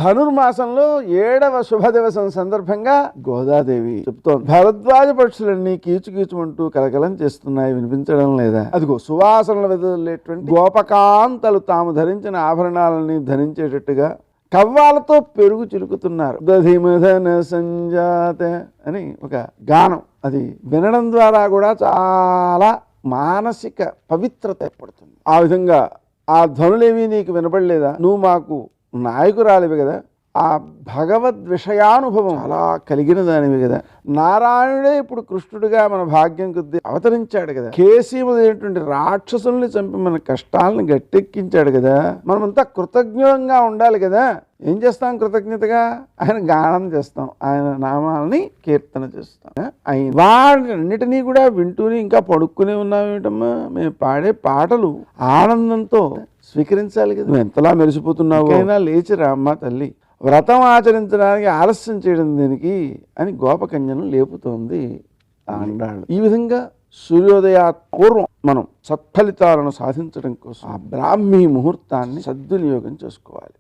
ధనుర్మాసంలో 7వ శుభ దివసం సందర్భంగా గోదాదేవి చెప్తోంది, భరద్వాజ పక్షులన్నీ కీచుకీచుమంటూ కలకలం చేస్తున్నాయి, వినిపించడం లేదా? అదిగో సువాసనలు వెదలేటువంటి గోపకాంతలు తాము ధరించిన ఆభరణాలని ధరించేటట్టుగా కవ్వాలతో పెరుగు చిలుకుతున్నారు. దధిమధన సంజాత అని ఒక గానం, అది వినడం ద్వారా కూడా చాలా మానసిక పవిత్రత ఏర్పడుతుంది. ఆ విధంగా ఆ ధ్వనులేవి నీకు వినపడలేదా? నువ్వు మాకు నాయకురాలివి కదా, ఆ భగవద్ విషయానుభవం అలా కలిగిన దానివి కదా. నారాయణుడే ఇప్పుడు కృష్ణుడిగా మన భాగ్యం కొద్దీ అవతరించాడు కదా. కేసీమదైనటువంటి రాక్షసుల్ని చంపి మన కష్టాలను గట్టెక్కించాడు కదా. మనమంతా కృతజ్ఞంగా ఉండాలి కదా. ఏం చేస్తాం కృతజ్ఞతగా? ఆయన గానం చేస్తాం, ఆయన నామాలని కీర్తన చేస్తాం. ఆయన వాటిన్నిటినీ కూడా వింటూనే ఇంకా పడుక్కునే ఉన్నామేమిటమ్మా? మేము పాడే పాటలు ఆనందంతో స్వీకరించాలి కదా. నువ్వు ఎంతలా మెరిసిపోతున్నావు, అయినా లేచిరా అమ్మ తల్లి, వ్రతం ఆచరించడానికి ఆలస్యం చేయడం దేనికి అని గోపకన్యను లేపుతోంది ఆండాళ్ళు. ఈ విధంగా సూర్యోదయ పూర్వం మనం సత్ఫలితాలను సాధించడం కోసం ఆ బ్రాహ్మీ ముహూర్తాన్ని సద్వినియోగం చేసుకోవాలి.